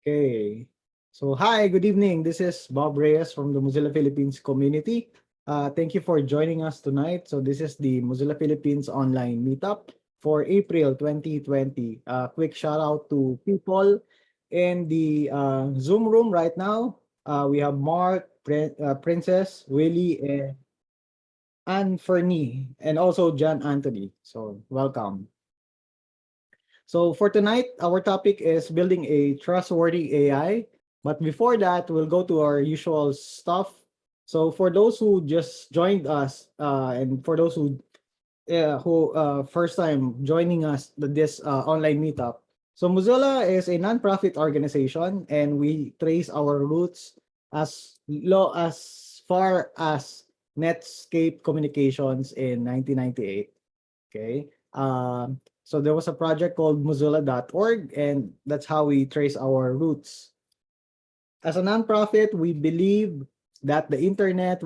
Okay. So, hi, good evening. This is Bob Reyes from the Mozilla Philippines Community. Thank you for joining us tonight. So, this is the Mozilla Philippines online meetup for April 2020. Quick shout out to people in the Zoom room right now. We have Mark, Princess, Willie, and Anne Fernie, and also John Anthony. So, welcome. So for tonight, our topic is building a trustworthy AI. But before that, we'll go to our usual stuff. So for those who just joined us, and for those who first time joining us this online meetup, so Mozilla is a nonprofit organization, and we trace our roots as far as Netscape Communications in 1998. Okay. So there was a project called Mozilla.org, and that's how we trace our roots. As a nonprofit, we believe that the internet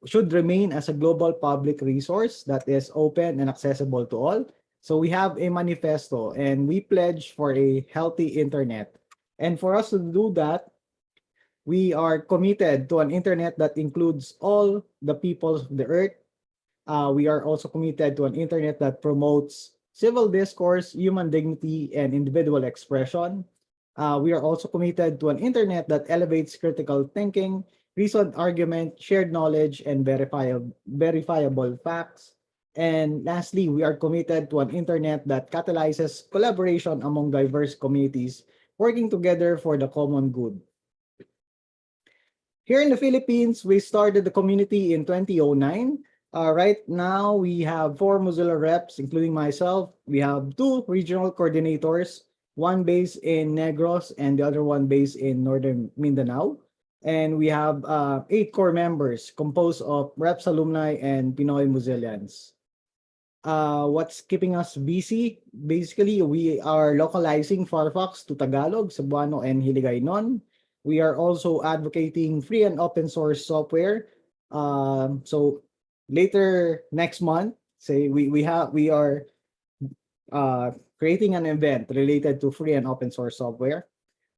should remain as a global public resource that is open and accessible to all. So we have a manifesto, and we pledge for a healthy internet. And for us to do that, we are committed to an internet that includes all the peoples of the earth. We are also committed to an internet that promotes civil discourse, human dignity, and individual expression. We are also committed to an internet that elevates critical thinking, reasoned argument, shared knowledge, and verifiable facts. And lastly, we are committed to an internet that catalyzes collaboration among diverse communities working together for the common good. Here in the Philippines, we started the community in 2009. Right now, we have 4 Mozilla reps, including myself. We have 2 regional coordinators, one based in Negros and the other one based in Northern Mindanao. And we have 8 core members composed of reps, alumni, and Pinoy Mozillians. What's keeping us busy? Basically, we are localizing Firefox to Tagalog, Cebuano, and Hiligaynon. We are also advocating free and open source software. So later next month, say we are creating an event related to free and open source software.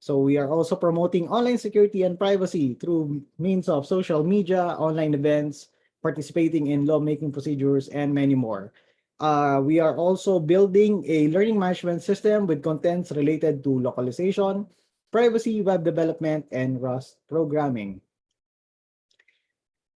So we are also promoting online security and privacy through means of social media, online events, participating in lawmaking procedures, and many more. We are also building a learning management system with contents related to localization, privacy, web development, and Rust programming.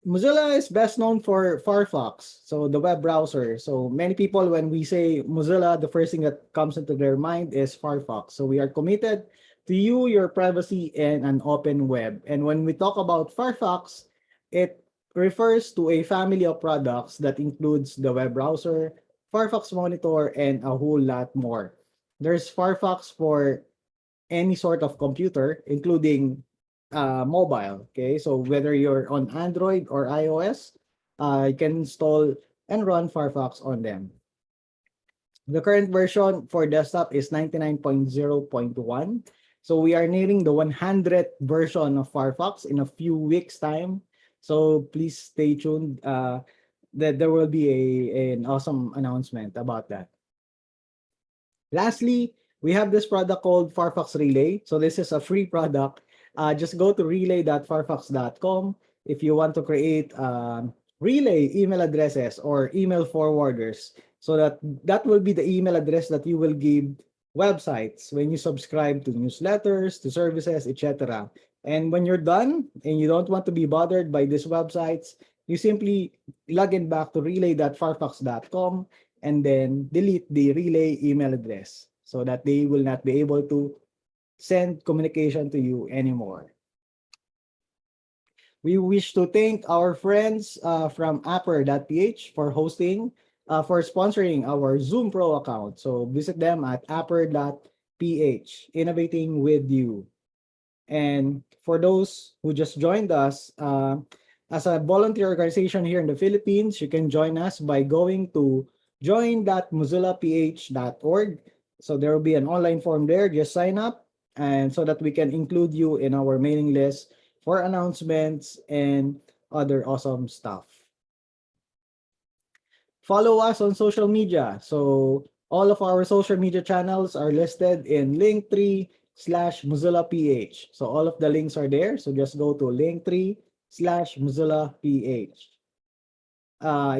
Mozilla is best known for Firefox, so the web browser. So many people, when we say Mozilla, the first thing that comes into their mind is Firefox. So we are committed to you, your privacy, and an open web. And when we talk about Firefox, it refers to a family of products that includes the web browser, Firefox Monitor, and a whole lot more. There's Firefox for any sort of computer, including mobile. Okay, so whether you're on Android or iOS, you can install and run Firefox on them. The current version for desktop is 99.0.1. So we are nearing the 100th version of Firefox in a few weeks' time. So please stay tuned. That there will be an awesome announcement about that. Lastly, we have this product called Firefox Relay. So this is a free product. Just go to relay.firefox.com if you want to create relay email addresses or email forwarders. So that will be the email address that you will give websites when you subscribe to newsletters, to services, etc. And when you're done and you don't want to be bothered by these websites, you simply log in back to relay.firefox.com and then delete the relay email address so that they will not be able to send communication to you anymore. We wish to thank our friends from APR.ph for for sponsoring our Zoom Pro account. So visit them at APR.ph, innovating with you. And for those who just joined us, as a volunteer organization here in the Philippines, you can join us by going to join.mozillaph.org. So there will be an online form there. Just sign up, and so that we can include you in our mailing list for announcements and other awesome stuff. Follow us on social media. So all of our social media channels are listed in Linktree, linktree.com/MozillaPH. So all of the links are there. So just go to linktree/MozillaPH.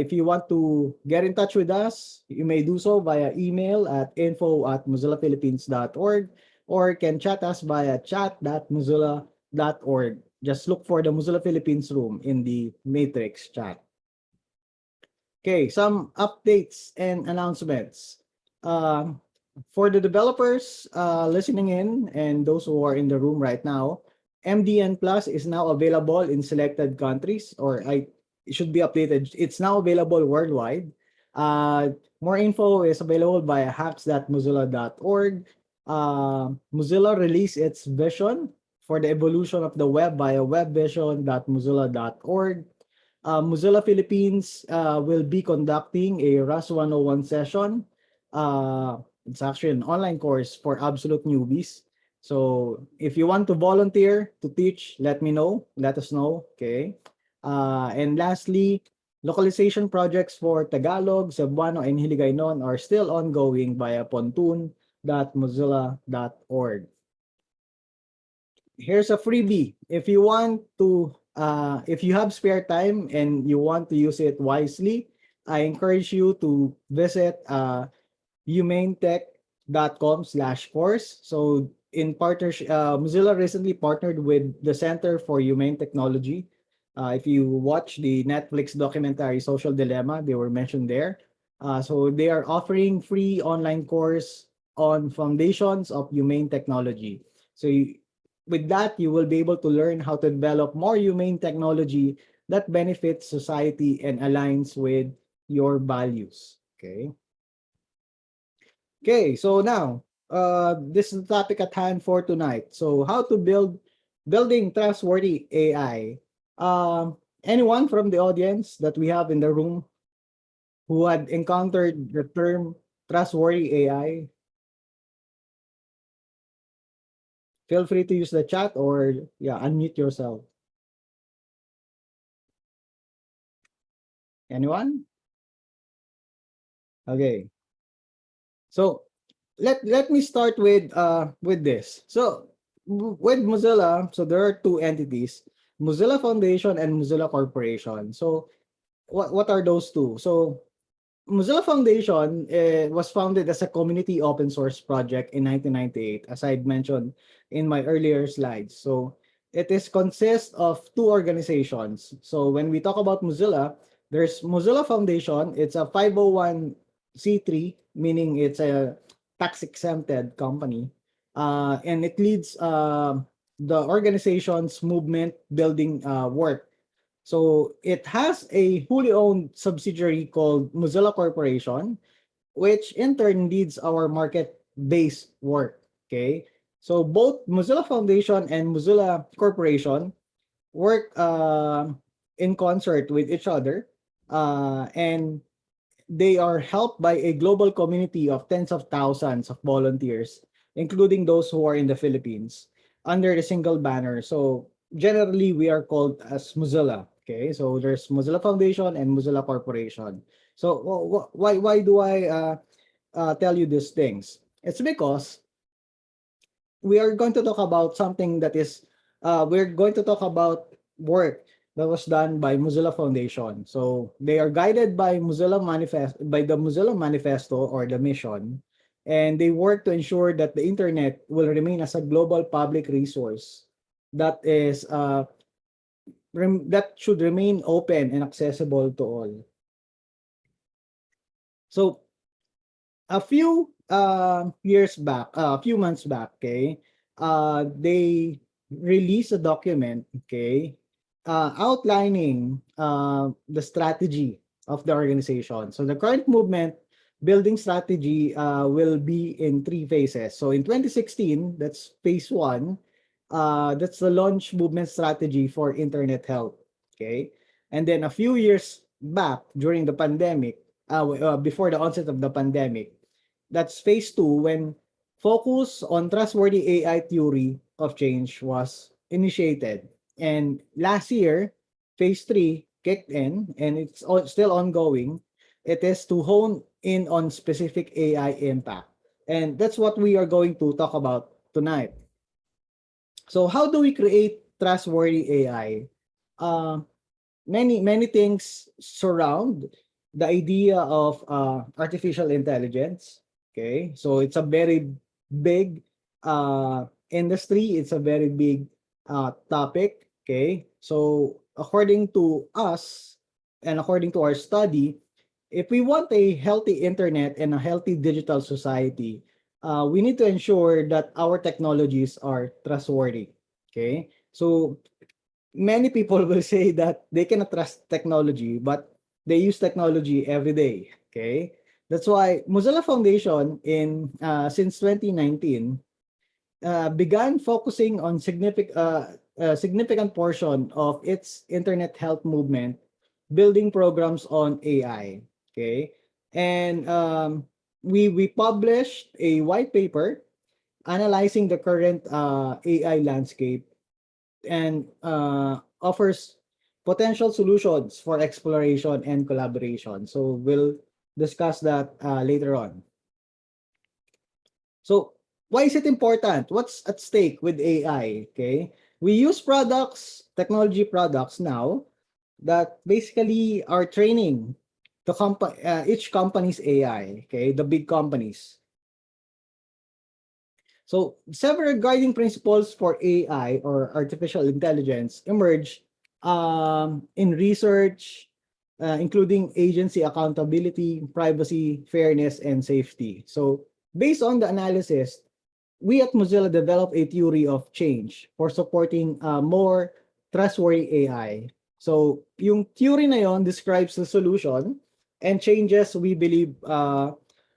If you want to get in touch with us, you may do so via email at info@mozillaphilippines.org or can chat us via chat.mozilla.org. Just look for the Mozilla Philippines room in the Matrix chat. Okay, some updates and announcements. For the developers listening in and those who are in the room right now, MDN Plus is now available in selected countries, or it should be updated. It's now available worldwide. More info is available via hacks.mozilla.org. Mozilla released its vision for the evolution of the web via webvision.mozilla.org. Mozilla Philippines will be conducting a RAS 101 session. It's actually an online course for absolute newbies. So if you want to volunteer to teach, let me know. Let us know. Okay. And lastly, localization projects for Tagalog, Cebuano, and Hiligaynon are still ongoing via pontoon.mozilla.org. Here's a freebie. If you have spare time and you want to use it wisely, I encourage you to visit humanetech.com/course. So in partnership, Mozilla recently partnered with the Center for Humane Technology. If you watch the Netflix documentary Social Dilemma, they were mentioned there. So they are offering free online course on foundations of humane technology. So with that, you will be able to learn how to develop more humane technology that benefits society and aligns with your values. Okay. Okay, so now this is the topic at hand for tonight. So how to building trustworthy AI. Anyone from the audience that we have in the room who had encountered the term trustworthy AI? Feel free to use the chat or unmute yourself. Anyone? Okay. So let me start with this. So with Mozilla, so there are two entities, Mozilla Foundation and Mozilla Corporation. So what are those two? So Mozilla Foundation was founded as a community open source project in 1998, as I mentioned in my earlier slides. So it is consists of two organizations. So when we talk about Mozilla, there's Mozilla Foundation. It's a 501c3, meaning it's a tax exempted company, and it leads the organization's movement building work. So it has a wholly owned subsidiary called Mozilla Corporation, which in turn leads our market-based work. Okay. So both Mozilla Foundation and Mozilla Corporation work in concert with each other, and they are helped by a global community of tens of thousands of volunteers, including those who are in the Philippines, under a single banner. So generally, we are called as Mozilla. Okay, so there's Mozilla Foundation and Mozilla Corporation. So why do I tell you these things? It's because we are going to talk about something that is we're going to talk about work that was done by Mozilla Foundation. So they are guided by the Mozilla Manifesto or the mission, and they work to ensure that the internet will remain as a global public resource that is that should remain open and accessible to all. So a few years back, a few months back, okay, they released a document, okay, outlining the strategy of the organization. So the current movement building strategy will be in three phases. So in 2016, that's phase one. That's the launch movement strategy for internet health. Okay, and then a few years back during the pandemic, before the onset of the pandemic, that's phase two, when focus on trustworthy AI theory of change was initiated. And last year, phase three kicked in, and it's still ongoing. It is to hone in on specific AI impact. And that's what we are going to talk about tonight. So how do we create trustworthy AI? Uh, many things surround the idea of artificial intelligence. Okay, so it's a very big industry. It's a very big topic. Okay, so according to us and according to our study, if we want a healthy internet and a healthy digital society, we need to ensure that our technologies are trustworthy. Okay, so many people will say that they cannot trust technology, but they use technology every day. Okay, that's why Mozilla Foundation in since 2019 began focusing on significant portion of its internet health movement, building programs on AI. Okay, and we published a white paper analyzing the current AI landscape and offers potential solutions for exploration and collaboration. So we'll discuss that later on. So why is it important? What's at stake with AI? Okay, we use technology products now that basically are training each company's AI. Okay, the big companies. So several guiding principles for AI or artificial intelligence emerge in research, including agency accountability, privacy, fairness, and safety. So based on the analysis, we at Mozilla developed a theory of change for supporting more trustworthy AI. So yung theory na yon describes the solution and changes we believe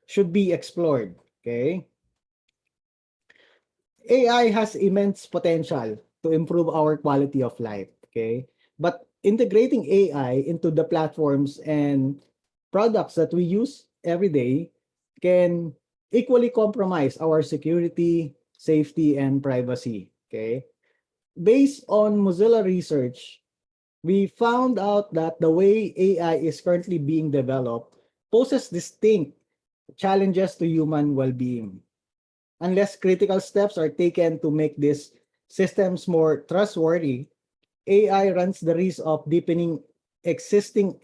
should be explored. Okay. AI has immense potential to improve our quality of life, okay? But integrating AI into the platforms and products that we use every day can equally compromise our security, safety, and privacy, okay? Based on Mozilla research, we found out that the way AI is currently being developed poses distinct challenges to human well-being. Unless critical steps are taken to make these systems more trustworthy, AI runs the risk of deepening existing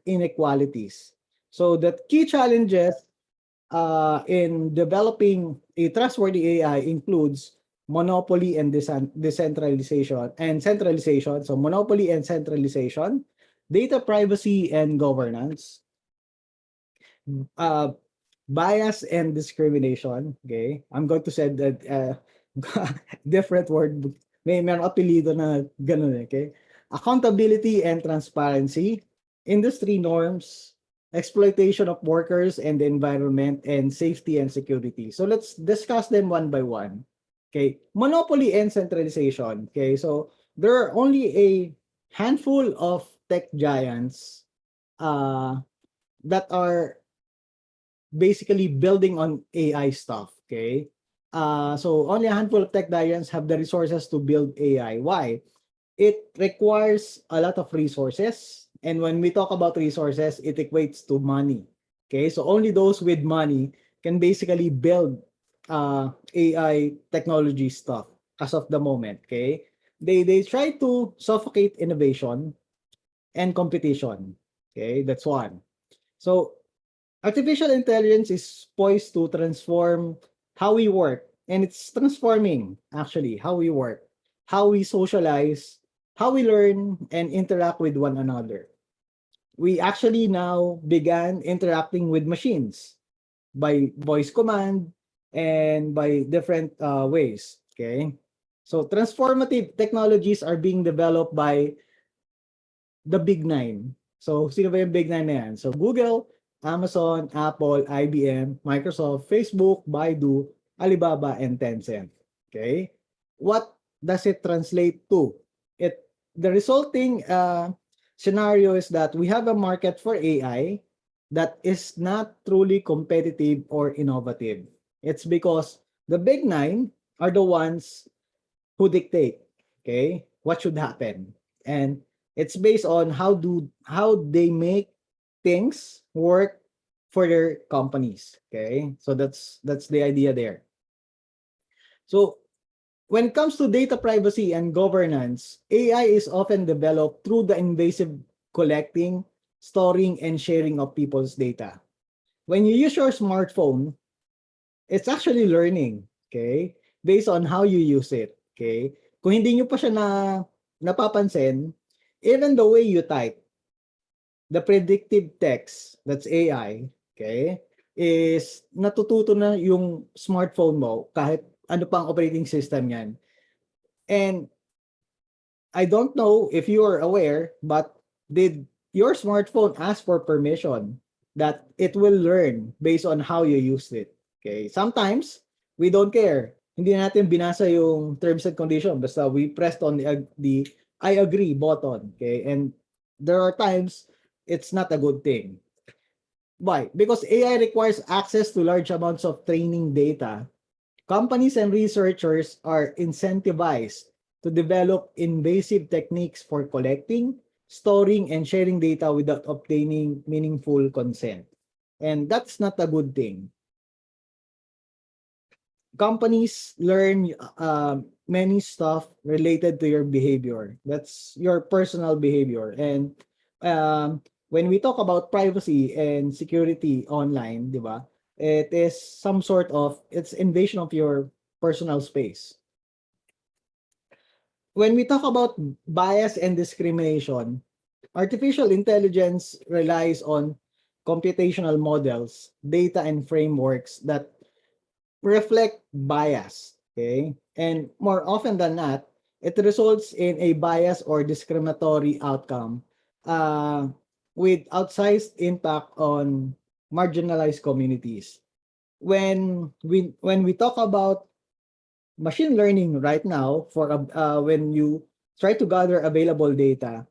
inequalities. So the key challenges in developing a trustworthy AI includes monopoly and decentralization and centralization. So monopoly and centralization, data privacy and governance, uh, bias and discrimination. Okay, I'm going to say that different word. May apelido na ganun. Okay, accountability and transparency, industry norms, exploitation of workers and the environment, and safety and security. So let's discuss them one by one. Okay, monopoly and centralization. Okay, so there are only a handful of tech giants uh, that are basically building on AI stuff. Okay. So only a handful of tech giants have the resources to build AI. Why? It requires a lot of resources. And when we talk about resources, it equates to money. Okay. So only those with money can basically build AI technology stuff as of the moment. Okay. They try to suffocate innovation and competition. Okay. That's one. So artificial intelligence is poised to transform how we work, and it's transforming actually how we work, how we socialize, how we learn and interact with one another. We actually now began interacting with machines by voice command and by different ways. Okay. So transformative technologies are being developed by the big nine. So, sino ba yung big nine na yan? So, Google, Amazon, Apple, IBM, Microsoft, Facebook, Baidu, Alibaba, and Tencent. Okay? What does it translate to? The resulting scenario is that we have a market for AI that is not truly competitive or innovative. It's because the big nine are the ones who dictate, okay, what should happen. And it's based on how they make things work for their companies. Okay. So that's the idea there. So When it comes to data privacy and governance, AI is often developed through the invasive collecting, storing, and sharing of people's data. When you use your smartphone, it's actually learning, okay? Based on how you use it, okay? Kung hindi nyo pa siya napapansin, even the way you type, the predictive text, that's AI, okay, is natututo na yung smartphone mo kahit ano pang operating system yan. And I don't know if you are aware, but did your smartphone ask for permission that it will learn based on how you use it? Okay. Sometimes we don't care. Hindi natin binasa yung terms and conditions. Basta we pressed on the I agree button. Okay. And there are times it's not a good thing. Why? Because AI requires access to large amounts of training data. Companies and researchers are incentivized to develop invasive techniques for collecting, storing, and sharing data without obtaining meaningful consent. And that's not a good thing. Companies learn many stuff related to your behavior. That's your personal behavior. And when we talk about privacy and security online, di ba? It is some sort of it's invasion of your personal space. When we talk about bias and discrimination, artificial intelligence relies on computational models, data and frameworks that reflect bias, okay? And more often than not, it results in a bias or discriminatory outcome uh, with outsized impact on marginalized communities. When we talk about machine learning right now, when you try to gather available data,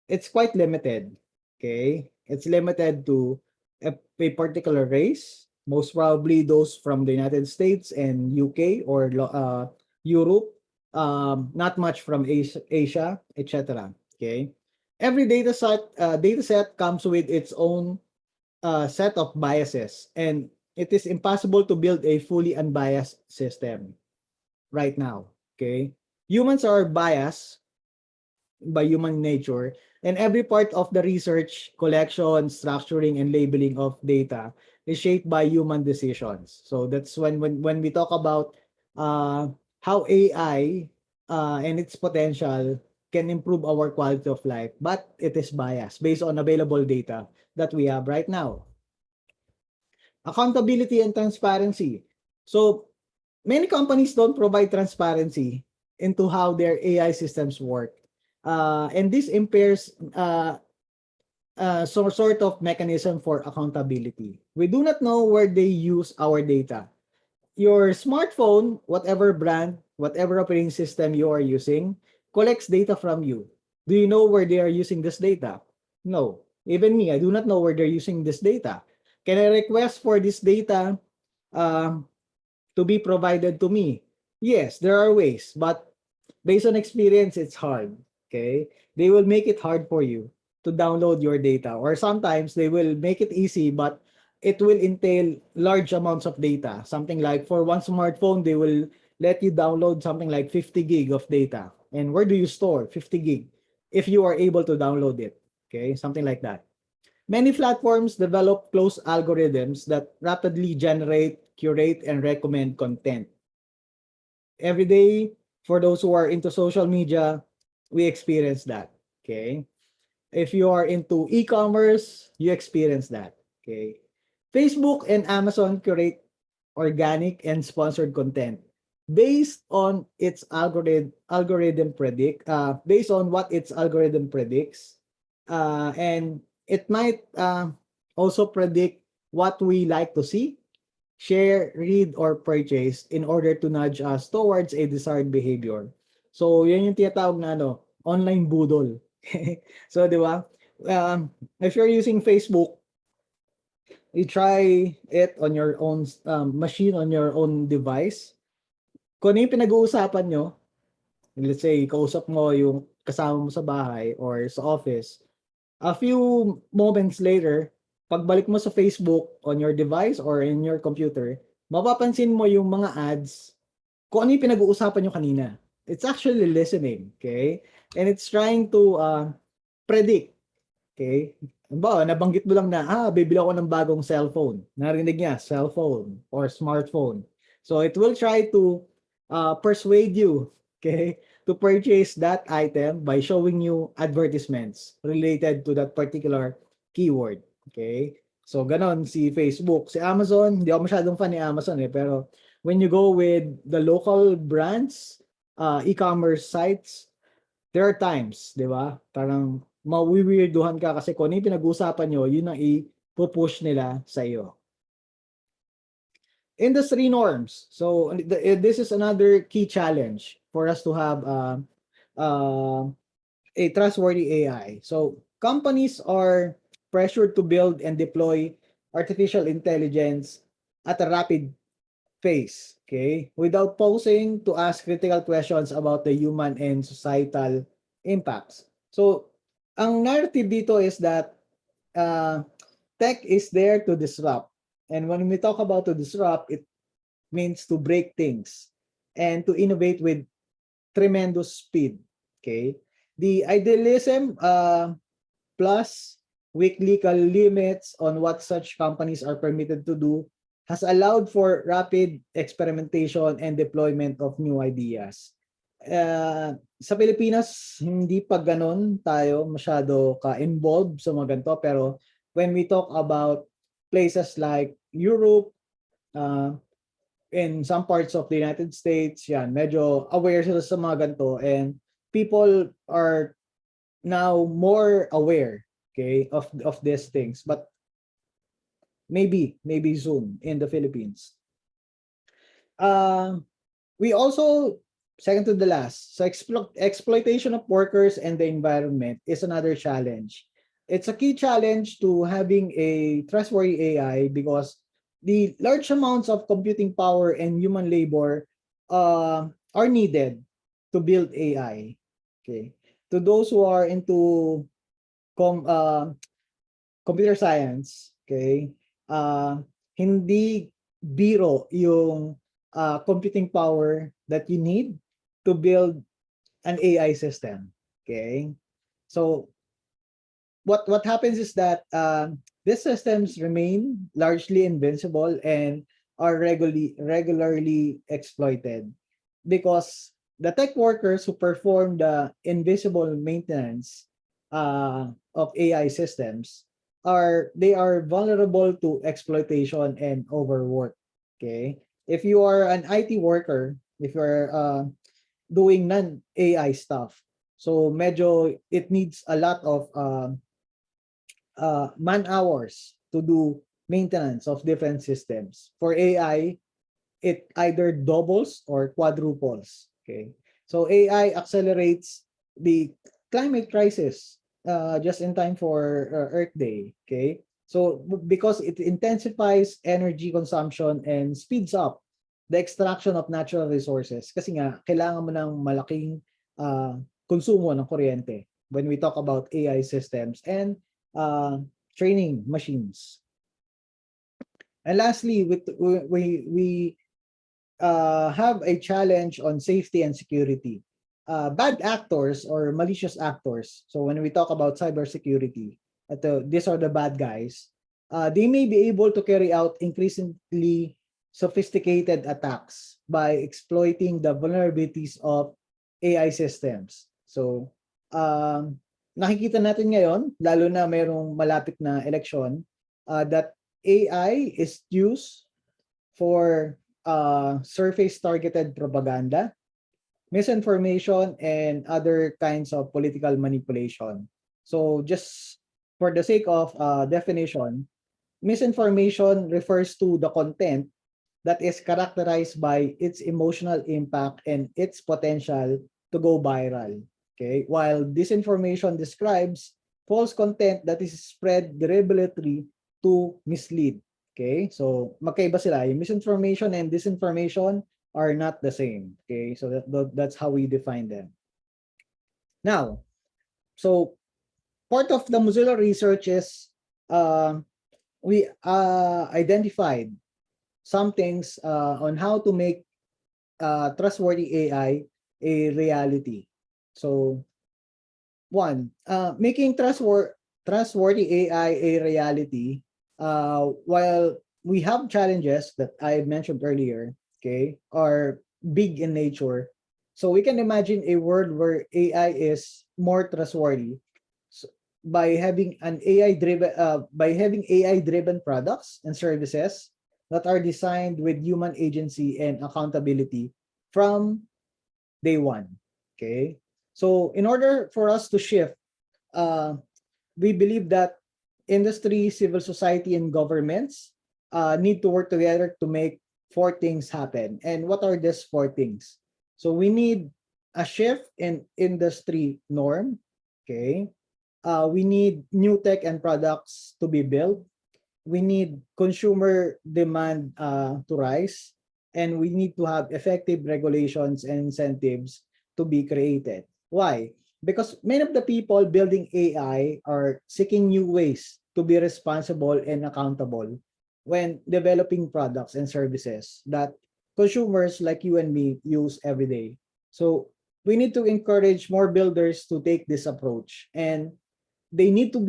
it's quite limited. Okay, it's limited to a particular race, most probably those from the United States and UK or Europe. Not much from Asia, etc. Okay, every data set comes with its own set of biases, and it is impossible to build a fully unbiased system right now. Okay, humans are biased by human nature, and every part of the research, collection, structuring, and labeling of data is shaped by human decisions. So that's when we talk about uh, how AI and its potential can improve our quality of life, but it is biased based on available data that we have right now. Accountability and transparency. So many companies don't provide transparency into how their AI systems work. And this impairs some sort of mechanism for accountability. We do not know where they use our data. Your smartphone, whatever brand, whatever operating system you are using, collects data from you. Do you know where they are using this data? No. Even me, I do not know where they're using this data. Can I request for this data um, to be provided to me? Yes, there are ways, but based on experience, it's hard. Okay. They will make it hard for you to download your data, or sometimes they will make it easy, but it will entail large amounts of data. Something like for one smartphone, they will let you download something like 50 gig of data. And where do you store 50 gig if you are able to download it? Okay. Something like that. Many platforms develop closed algorithms that rapidly generate, curate, and recommend content. Every day, for those who are into social media, we experience that. Okay. If you are into e-commerce, you experience that. Okay. Facebook and Amazon curate organic and sponsored content based on its algorithm predict based on what its algorithm predicts, and it might also predict what we like to see, share, read, or purchase in order to nudge us towards a desired behavior. So, yan yung tinatawag na online budol. So, di ba? If you're using Facebook, you try it on your own machine, on your own device. Kung ano yung pinag-uusapan nyo, let's say, kausap mo yung kasama mo sa bahay or sa office, a few moments later, pagbalik mo sa Facebook on your device or in your computer, mapapansin mo yung mga ads kung ano yung pinag-uusapan nyo kanina. It's actually listening, okay? And it's trying to predict, okay? Nabanggit mo lang na, bibili ako ng bagong cellphone. Narinig niya, cellphone or smartphone. So it will try to persuade you, okay, to purchase that item by showing you advertisements related to that particular keyword, okay? So ganon si Facebook. Si Amazon, hindi ako masyadong fan ni Amazon pero when you go with the local brands, e-commerce sites, there are times, di ba? Parang mawiwirduhan ka kasi kung ano yung pinag-uusapan nyo, yun ang i-push nila sa iyo. Industry norms. So this is another key challenge for us to have a trustworthy AI. So companies are pressured to build and deploy artificial intelligence at a rapid pace, okay, without pausing to ask critical questions about the human and societal impacts. So ang narrative dito is that tech is there to disrupt. And when we talk about to disrupt, it means to break things and to innovate with tremendous speed. Okay. The idealism plus weak legal limits on what such companies are permitted to do has allowed for rapid experimentation and deployment of new ideas. Sa Pilipinas, hindi pa ganon tayo masyado ka-involved sa mga ganito. Pero when we talk about places like Europe, in some parts of the United States, yan, medyo aware sila sa mga ganito, and people are now more aware, okay, of these things. But maybe soon in the Philippines. We also, second to the last, so exploitation of workers and the environment is another challenge. It's a key challenge to having a trustworthy AI because the large amounts of computing power and human labor are needed to build AI. Okay, to those who are into computer science, okay, hindi biro yung computing power that you need to build an AI system. Okay, so what happens is that these systems remain largely invincible and are regularly exploited because the tech workers who perform the invisible maintenance of AI systems are vulnerable to exploitation and overwork. Okay, if you are an IT worker, if you are doing non-AI stuff, so medyo it needs a lot of man hours to do maintenance of different systems. For AI, it either doubles or quadruples. Okay, so AI accelerates the climate crisis just in time for Earth Day. Okay, so because it intensifies energy consumption and speeds up the extraction of natural resources. Kasi nga, kailangan mo ng malaking konsumo ng kuryente when we talk about AI systems and training machines. And lastly, we have a challenge on safety and security. Bad actors or malicious actors. So when we talk about cybersecurity, these are the bad guys. They may be able to carry out increasingly sophisticated attacks by exploiting the vulnerabilities of AI systems. So nakikita natin ngayon, lalo na mayroong malapit na eleksyon, that AI is used for surface targeted propaganda, misinformation, and other kinds of political manipulation. So just for the sake of definition, misinformation refers to the content that is characterized by its emotional impact and its potential to go viral. Okay, while disinformation describes false content that is spread deliberately to mislead. Okay, so magkaiba sila. Yung misinformation and disinformation are not the same. Okay, so that's how we define them. Now, so part of the Mozilla research is we identified some things on how to make trustworthy AI a reality. So one, making trustworthy AI a reality, while we have challenges that I mentioned earlier, okay, are big in nature. So we can imagine a world where AI is more trustworthy, so by having AI driven products and services that are designed with human agency and accountability from day one. Okay. So in order for us to shift, uh, we believe that industry, civil society, and governments need to work together to make four things happen. And what are these four things? So we need a shift in industry norm. Okay. We need new tech and products to be built. We need consumer demand to rise, and we need to have effective regulations and incentives to be created. Why? Because many of the people building AI are seeking new ways to be responsible and accountable when developing products and services that consumers like you and me use every day. So we need to encourage more builders to take this approach, and they need to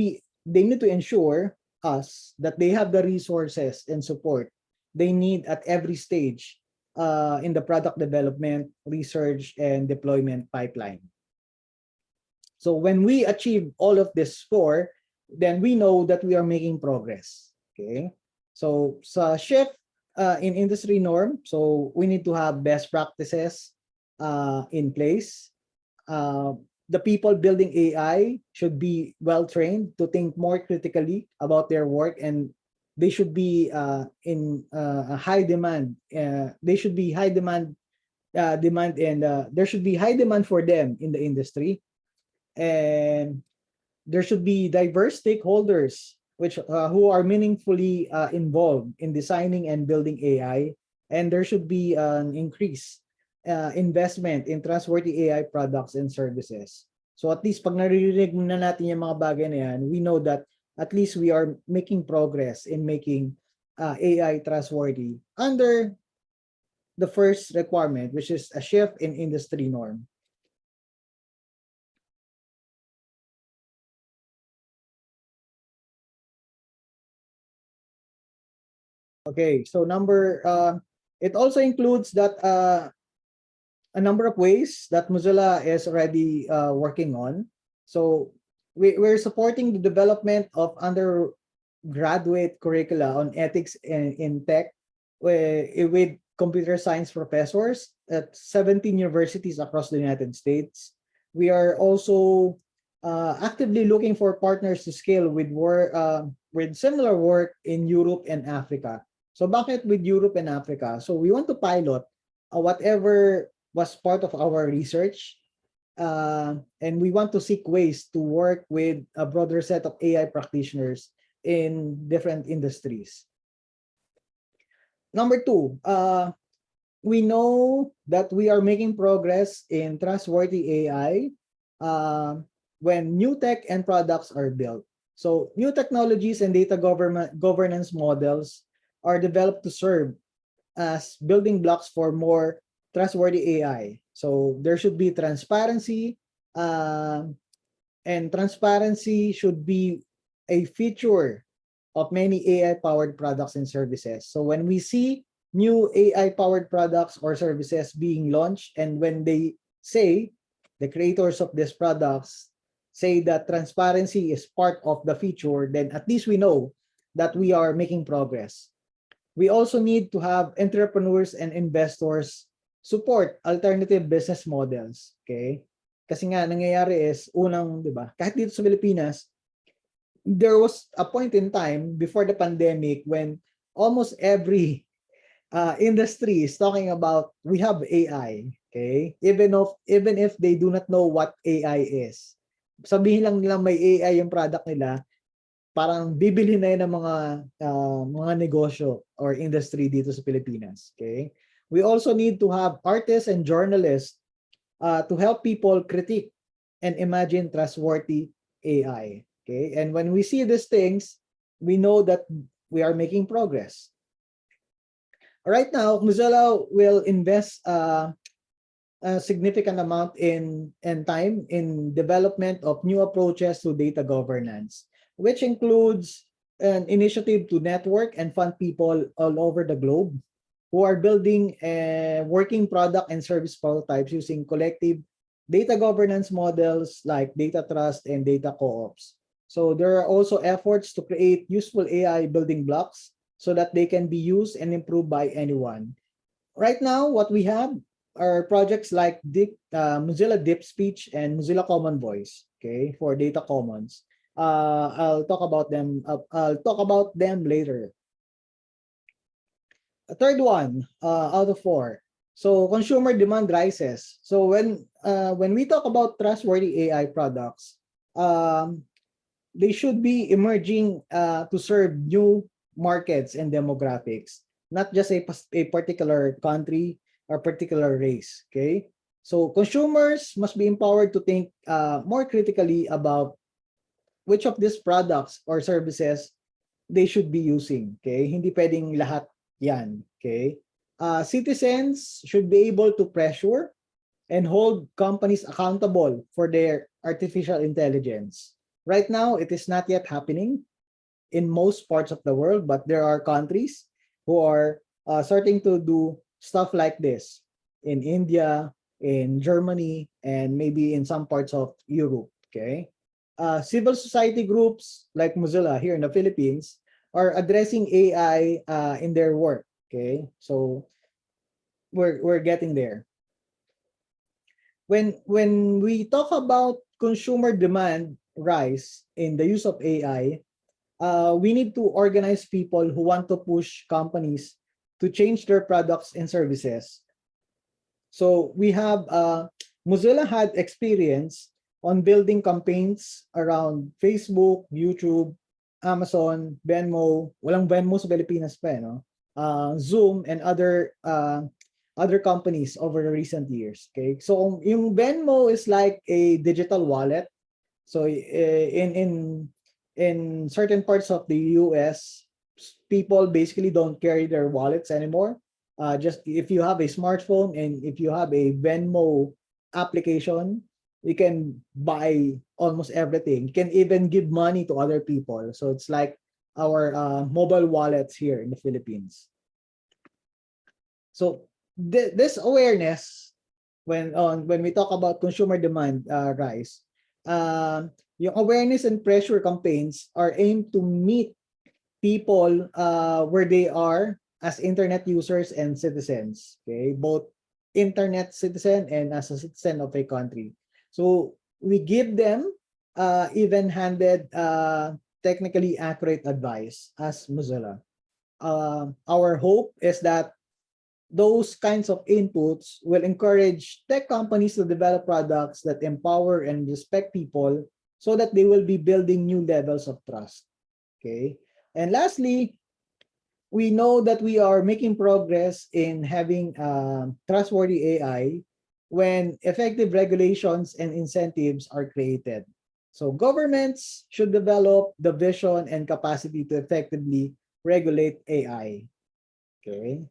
ensure us that they have the resources and support they need at every stage in the product development, research, and deployment pipeline. So when we achieve all of this four, then we know that we are making progress. Okay. So sa shift in industry norm, so we need to have best practices in place. uh, the people building AI should be well trained to think more critically about their work, and they should be in a high demand. They should be high demand, and there should be high demand for them in the industry. And there should be diverse stakeholders which who are meaningfully involved in designing and building AI, and there should be an increase investment in trustworthy AI products and services. So at least pag naririnig na natin yung mga bagay na yan, we know that at least we are making progress in making AI trustworthy under the first requirement, which is a shift in industry norm. Okay, so it also includes that a number of ways that Mozilla is already working on. So we're supporting the development of undergraduate curricula on ethics in tech with computer science professors at 17 universities across the United States. We are also actively looking for partners to scale with similar work in Europe and Africa. So bakit with Europe and Africa? So we want to pilot whatever was part of our research, and we want to seek ways to work with a broader set of AI practitioners in different industries. Number two, we know that we are making progress in trustworthy AI when new tech and products are built. So new technologies and data governance models are developed to serve as building blocks for more trustworthy AI. So there should be transparency, and transparency should be a feature of many AI-powered products and services. So when we see new AI-powered products or services being launched, and when they say, the creators of these products say that transparency is part of the feature, then at least we know that we are making progress. We also need to have entrepreneurs and investors support alternative business models. Okay? Kasi nga, nangyayari is, unang, di ba, kahit dito sa Pilipinas, there was a point in time before the pandemic when almost every industry is talking about we have AI. Okay? Even if they do not know what AI is. Sabihin lang nila may AI yung product nila, parang bibili na yun ng mga negosyo or industry dito sa Pilipinas. Okay? We also need to have artists and journalists to help people critique and imagine trustworthy AI. Okay? And when we see these things, we know that we are making progress. Right now, Mozilla will invest a significant amount in time in development of new approaches to data governance, which includes an initiative to network and fund people all over the globe who are building working product and service prototypes using collective data governance models like data trust and data co-ops. So there are also efforts to create useful AI building blocks so that they can be used and improved by anyone. Right now, what we have are projects like Mozilla Deep Speech and Mozilla Common Voice, okay, for data commons. I'll talk about them. I'll talk about them later. A third one out of four. So consumer demand rises. So when we talk about trustworthy AI products, um, they should be emerging to serve new markets and demographics, not just a particular country or particular race. Okay, so consumers must be empowered to think more critically about which of these products or services they should be using. Okay, hindi pwedeng lahat yan. Okay, citizens should be able to pressure and hold companies accountable for their artificial intelligence. Right now, it is not yet happening in most parts of the world, but there are countries who are starting to do stuff like this in India, in Germany, and maybe in some parts of Europe. Okay. Civil society groups like Mozilla here in the Philippines are addressing AI in their work. Okay. So we're getting there. When we talk about consumer demand rise in the use of AI, we need to organize people who want to push companies to change their products and services. So we have Mozilla had experience on building campaigns around Facebook, YouTube, Amazon, Venmo. Walang Venmo sa Pilipinas pa, no? Zoom and other companies over the recent years. Okay, so yung Venmo is like a digital wallet. So in certain parts of the US, people basically don't carry their wallets anymore. Just if you have a smartphone and if you have a Venmo application, you can buy almost everything. You can even give money to other people. So it's like our mobile wallets here in the Philippines. So this awareness when we talk about consumer demand rise, yung awareness and pressure campaigns are aimed to meet people where they are as internet users and citizens. Okay, both internet citizen and as a citizen of a country. So we give them even-handed, technically accurate advice as Mozilla. Our hope is that those kinds of inputs will encourage tech companies to develop products that empower and respect people so that they will be building new levels of trust. Okay. And lastly, we know that we are making progress in having trustworthy AI when effective regulations and incentives are created. So governments should develop the vision and capacity to effectively regulate AI. Okay.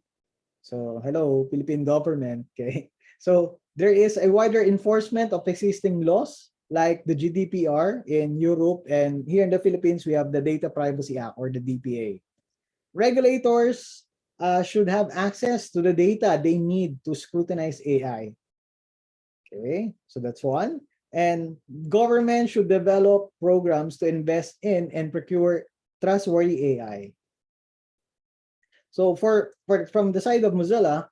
So, hello, Philippine government. Okay. So, there is a wider enforcement of existing laws like the GDPR in Europe, and here in the Philippines, we have the Data Privacy Act or the DPA. Regulators should have access to the data they need to scrutinize AI. Okay, so that's one. And government should develop programs to invest in and procure trustworthy AI. So from the side of Mozilla,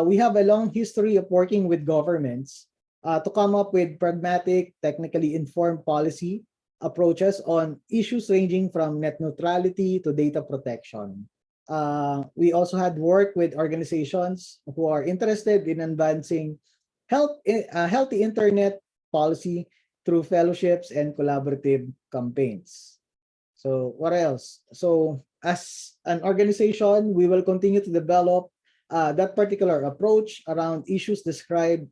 we have a long history of working with governments to come up with pragmatic, technically informed policy approaches on issues ranging from net neutrality to data protection. We also had work with organizations who are interested in advancing healthy internet policy through fellowships and collaborative campaigns. So what else? So as an organization, we will continue to develop that particular approach around issues described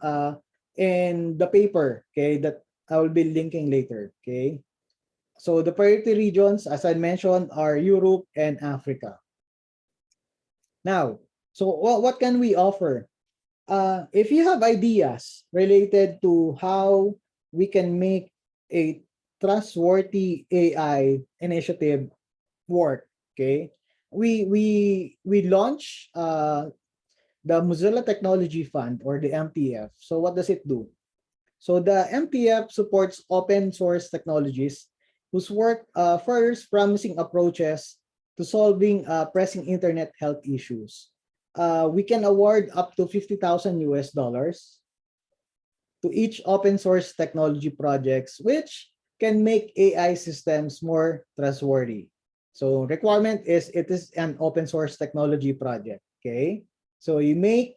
in the paper, okay, that I will be linking later, okay? So the priority regions, as I mentioned, are Europe and Africa. Now, So what can we offer? If you have ideas related to how we can make a trustworthy AI initiative work, okay, we launch the Mozilla Technology Fund, or the MTF. So what does it do? So the MTF supports open source technologies whose work furthers promising approaches to solving pressing internet health issues. We can award up to 50,000 US dollars to each open source technology projects which can make AI systems more trustworthy. So requirement is it is an open source technology project. Okay. So you make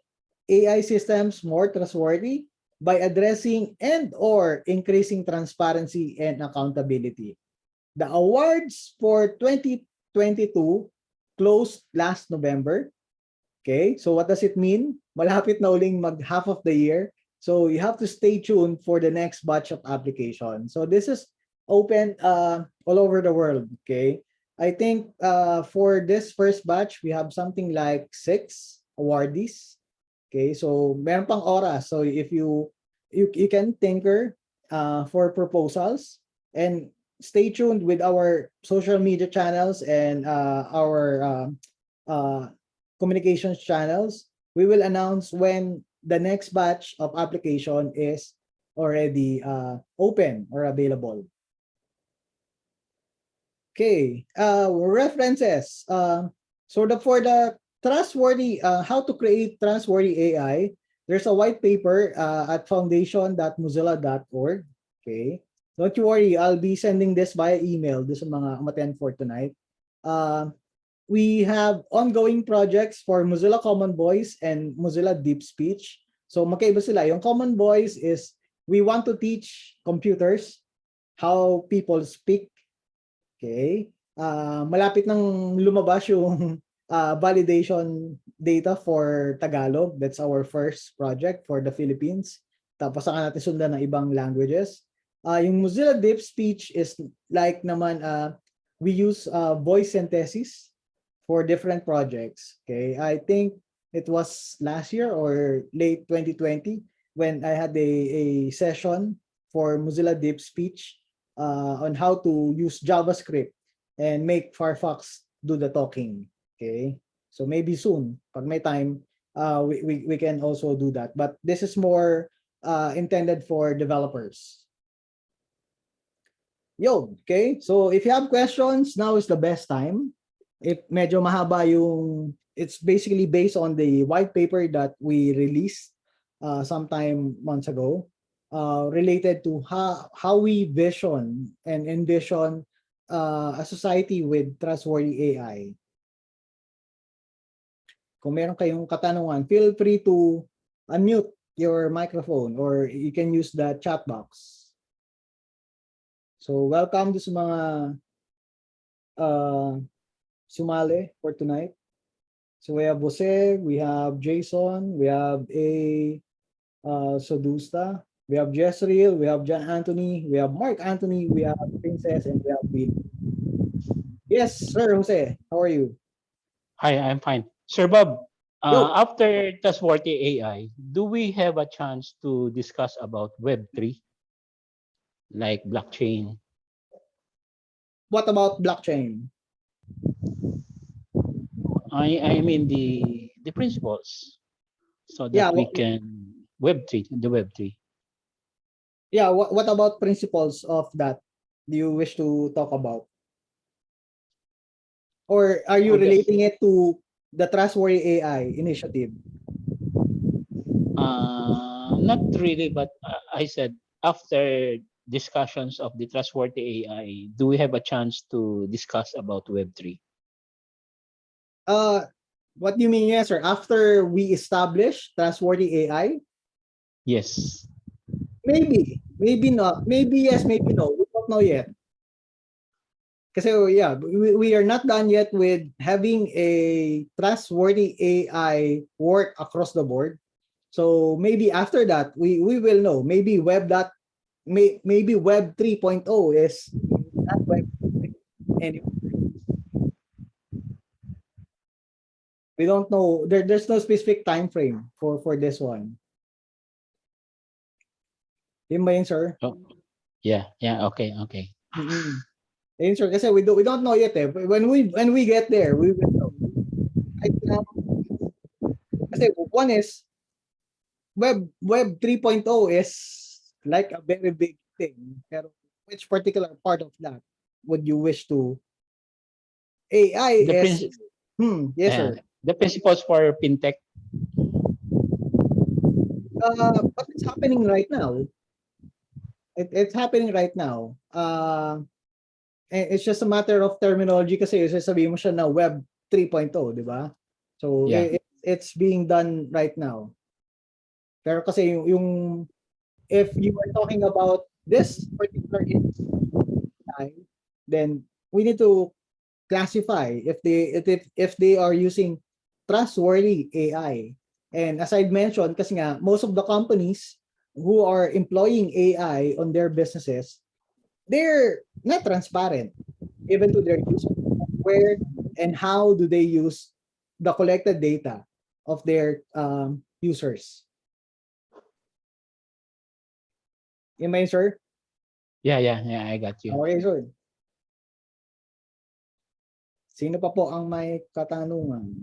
AI systems more trustworthy by addressing and or increasing transparency and accountability. The awards for 2022 closed last November. Okay, so what does it mean? Malapit na uling mag half of the year. So you have to stay tuned for the next batch of application. So this is open all over the world. Okay, I think for this first batch, we have something like 6 awardees. Okay, so meron pang oras. So if you can tinker for proposals, and stay tuned with our social media channels and our uh, communications channels. We will announce when the next batch of application is already open or available. Okay, references. For the trustworthy, how to create trustworthy AI, there's a white paper at foundation.mozilla.org. Okay, don't you worry, I'll be sending this via email. This is mga umattend for tonight. We have ongoing projects for Mozilla Common Voice and Mozilla Deep Speech. So magkaiba sila. Yung Common Voice is we want to teach computers how people speak. Okay. Malapit nang lumabas yung validation data for Tagalog. That's our first project for the Philippines. Tapos saka natin sundan ng ibang languages. Yung Mozilla Deep Speech is like naman, we use voice synthesis for different projects. Okay. I think it was last year or late 2020 when I had a session for Mozilla Deep Speech on how to use JavaScript and make Firefox do the talking. Okay, so maybe soon, pag may time, we can also do that. But this is more intended for developers. Yo, okay? So if you have questions, now is the best time. If medyo mahaba yung, it's basically based on the white paper that we released sometime months ago. Related to how we vision and envision a society with trustworthy AI. Kung meron kayong katanungan, feel free to unmute your microphone or you can use the chat box. So welcome to sa mga sumali for tonight. So we have Jose, we have Jason, we have Sodusta, we have Jezreel, we have John Anthony, we have Mark Anthony, we have Princess, and we have Bill. Yes, sir, Jose. How are you? Hi, I'm fine. Sir Bob, Yo. after Trustworthy AI, do we have a chance to discuss about Web3, like blockchain? What about blockchain? I mean the principles, so Yeah, that we can Web3. yeah. What about principles of that? Do you wish to talk about, or are you Oh, just relating it to the Trustworthy AI initiative? not really, but I said after discussions of the Trustworthy AI, do we have a chance to discuss about Web3? Uh, what do you mean, yes, sir? After we establish Trustworthy AI, Yes. maybe not, maybe yes, maybe no. We don't know yet. Kasi yeah, we are not done yet with having a Trustworthy AI work across the board. So maybe after that, we will know. Maybe maybe Web 3.0 is not Web 3 anymore. We don't know. There's no specific time frame for this one. Yun ba yun, sir? Oh, yeah, yeah, okay, okay. Mm-mm. Yun, sir, kasi we don't know yet eh. When we get there, we will know. Right now, kasi one is Web 3.0 is like a very big thing. Pero which particular part of that would you wish to? AI The is, prin- yes, sir. the principles for fintech. But it's happening right now. It's happening right now. It's just a matter of terminology kasi sasabihin mo siya na Web 3.0, di ba? So, Yeah. it's being done right now. Pero kasi yung if you are talking about this particular AI, then we need to classify if they are using trustworthy AI. And as I mentioned, kasi nga most of the companies who are employing AI on their businesses, they're not transparent even to their users. Where and how do they use the collected data of their users? Am I, sir? Yeah, yeah, yeah, I got you. Okay, sir. Sino pa po ang may katanungan?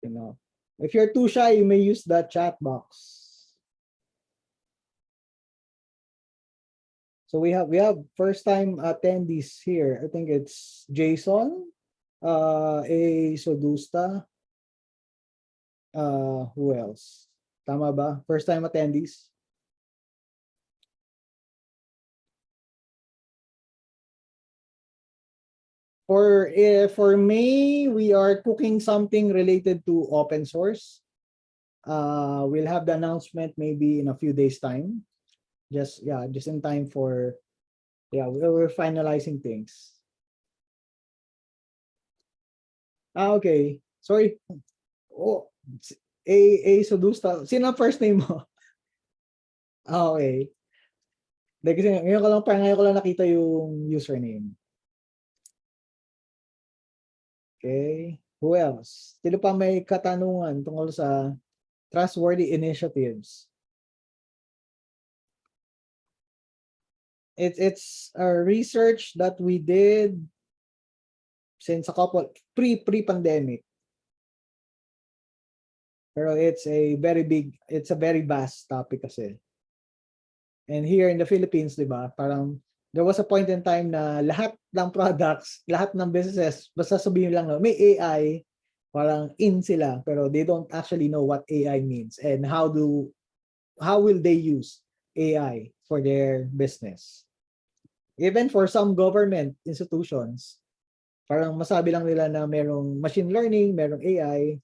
You know, if you're too shy, you may use the chat box. So we have first time attendees here. I think it's Jason, A Sodusta, who else? Tama ba? First time attendees? For May, we are cooking something related to open source. We'll have the announcement maybe in a few days time. Just in time for we're finalizing things. Okay. Sorry. Oh, A Sodusta. Sino ang first name mo? Okay. Kasi ngayon ko lang nakita yung username. Okay. Who else? Sino pa may katanungan tungkol sa trustworthy initiatives? It's a research that we did since a couple pre-pandemic. Pero it's a very vast topic kasi. And here in the Philippines, 'di ba? Parang there was a point in time na lahat ng products, lahat ng businesses, basta sabihin lang na may AI, parang in sila, pero they don't actually know what AI means and how will they use AI for their business. Even for some government institutions, parang masabi lang nila na merong machine learning, merong AI.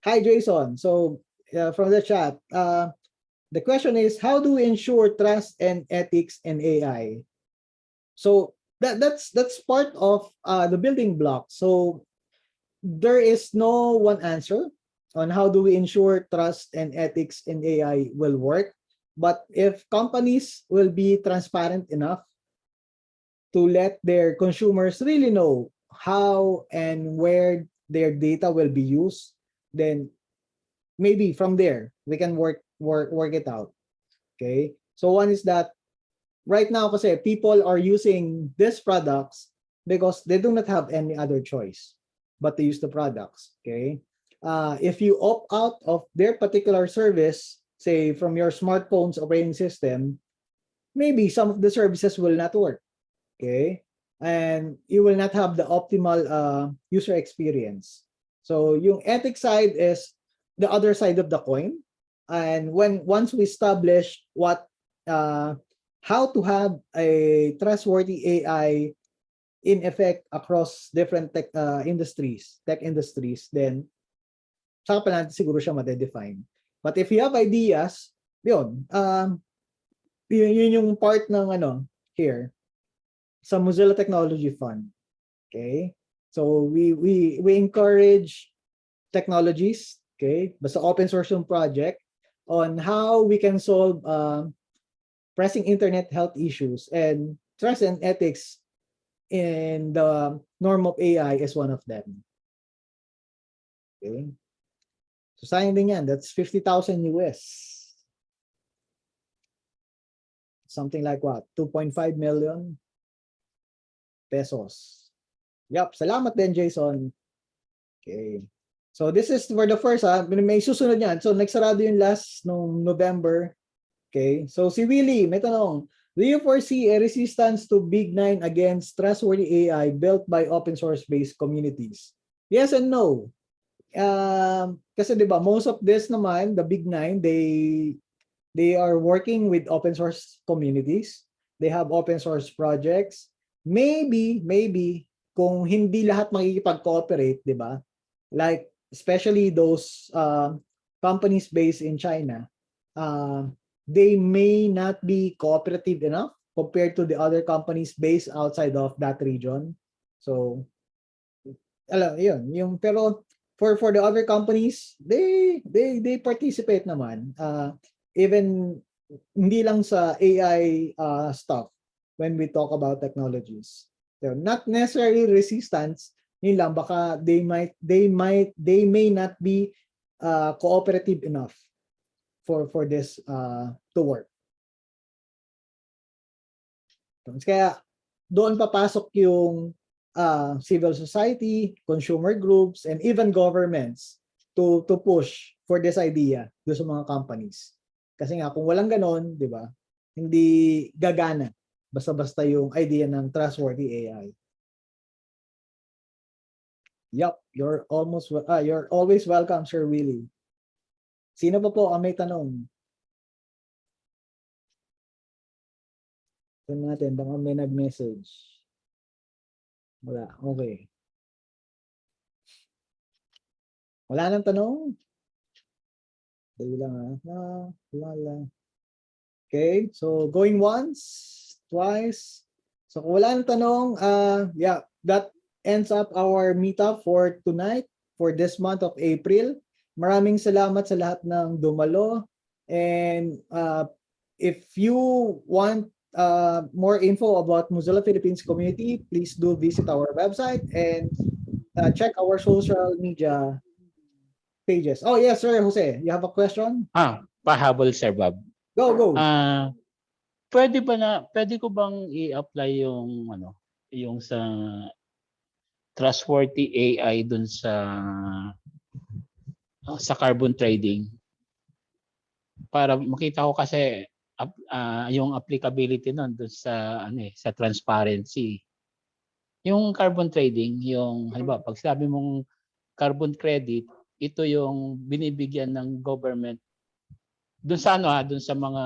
Hi Jason. So from the chat, the question is, how do we ensure trust and ethics in AI? So that's part of the building block. So there is no one answer on how do we ensure trust and ethics in AI will work. But if companies will be transparent enough to let their consumers really know how and where their data will be used, then maybe from there we can work it out. Okay. So one is that right now kasi people are using these products because they do not have any other choice but to use the products. Okay. If you opt out of their particular service, say from your smartphone's operating system, maybe some of the services will not work. Okay. And you will not have the optimal user experience. So yung ethics side is the other side of the coin. And once we establish how to have a trustworthy AI in effect across different tech industries, then saka pa natin siguro siya ma-define. But if you have ideas, yun yung part ng here sa Mozilla Technology Fund. Okay? So we encourage technologies, okay? Basta open source yung project on how we can solve pressing internet health issues, and trust and ethics in the norm of AI is one of them. Okay. So sayang din yan. That's 50,000 US. Something like what? 2.5 million pesos. Yup. Salamat din, Jason. Okay. So this is for the first, may susunod yan. So nagsarado yung last nung November. Okay. So si Willie, may tanong. Do you foresee a resistance to Big Nine against trustworthy AI built by open source based communities? Yes and no. Kasi 'di ba, most of this naman, the Big Nine, they are working with open source communities. They have open source projects. Maybe kung hindi lahat makikipag-cooperate, 'di ba? Like especially those companies based in China, they may not be cooperative enough compared to the other companies based outside of that region. So, yun, yung pero for the other companies, they participate naman. Even hindi lang sa AI stuff when we talk about technologies. So, not necessarily resistance, yun lang baka they may not be cooperative enough for this to work. Kaya doon papasok yung civil society, consumer groups, and even governments to push for this idea do sa mga companies. Kasi nga kung walang ganon, 'di ba? Hindi gagana basta-basta yung idea ng trustworthy AI. Yup, you're always welcome, Sir Willie. Sino pa po ang may tanong? Tignan natin, baka may nag-message. Wala, okay. Wala nang tanong? Dali lang wala. Okay, so going once, twice. So kung wala nang tanong, yeah, that ends up our meetup for tonight, for this month of April. Maraming salamat sa lahat ng dumalo. And if you want more info about Mozilla Philippines Community, please do visit our website and check our social media pages. Oh yes, sir, Jose, you have a question? Pahabol, Sir Bob. Go. Pwede ko bang i-apply yung sa trustworthy AI dun sa carbon trading? Para makita ko kasi yung applicability nun dun sa transparency. Yung carbon trading, yung halimbawa pag sabi mong carbon credit, ito yung binibigyan ng government dun sa dun sa mga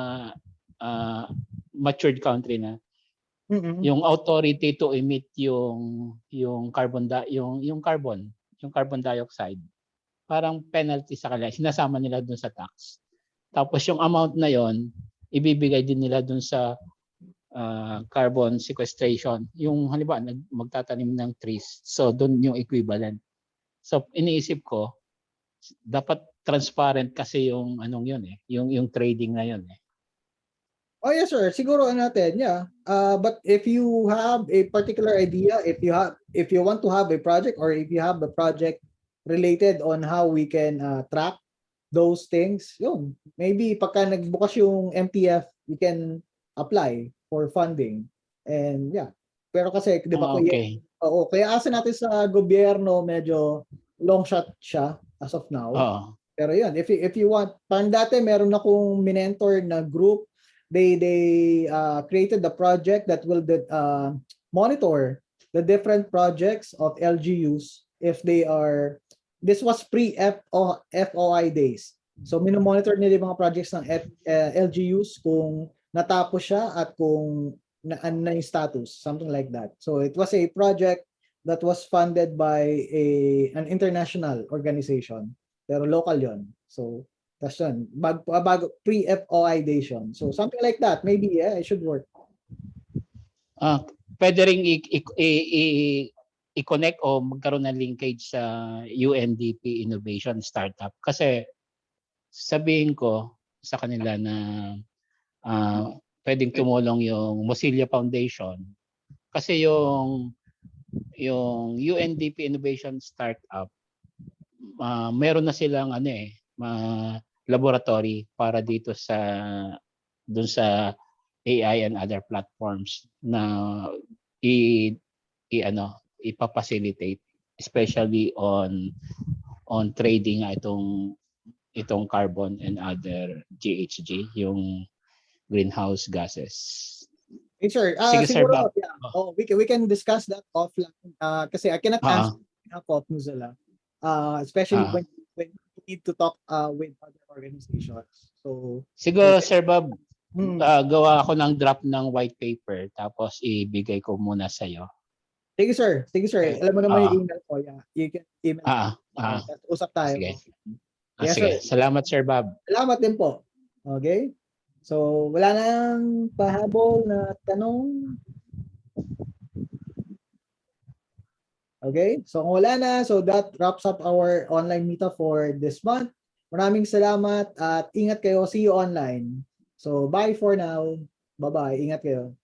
matured country na yung authority to emit yung carbon dioxide, parang penalty sa kanila, sinasama nila dun sa tax. Tapos yung amount na yon ibibigay din nila dun sa carbon sequestration. Yung halimbawa magtatanim ng trees, so dun yung equivalent. So iniisip ko dapat transparent kasi yung yun yung trading na yun . Oh yes, sir. Siguro natin, yeah. But if you have a particular idea, if you want to have a project, or if you have a project related on how we can track those things, yun. Maybe pagka nagbukas yung MTF, we can apply for funding. And yeah. Pero kasi, di ba, Okay. kaya asa natin sa gobyerno, medyo long shot siya as of now. Pero yun, if you want, parang dati meron akong minentor na group, they created the project that will monitor the different projects of LGUs if they are, this was pre-FOI days. So minomonitor nila yung mga projects ng LGUs kung natapos siya at kung ano yung status, something like that. So it was a project that was funded by an international organization, pero local yon. So that's yun, bago pre-FOI days yun. So something like that, maybe it should work. Pwede ring i-connect o magkaroon ng linkage sa UNDP Innovation Startup. Kasi sabihin ko sa kanila na pwedeng tumulong yung Mozilla Foundation Kasi yung UNDP Innovation Startup, meron na silang laboratory para dito dun sa AI and other platforms na ipapacilitate, especially on trading itong carbon and other GHG, yung greenhouse gases. Hey, sir, Sige, Sir siguro, Bob. yeah. We can discuss that offline. Kasi I cannot answer on behalf of Mozilla. Especially when you need to talk with other organizations. So, Siguro, Sir Bob, gawa ako ng draft ng white paper tapos ibigay ko muna sa iyo. Sige, sir. Sige, sir. Alam mo naman yung email ko. Yeah. You can email me. Usap tayo. Sige. Yes, Sige. sir. Salamat, Sir Bob. Salamat din po. Okay? So, wala nang pahabol na tanong. Okay? So, kung wala na, so that wraps up our online meetup for this month. Maraming salamat at ingat kayo. See you online. So, bye for now. Bye-bye. Ingat kayo.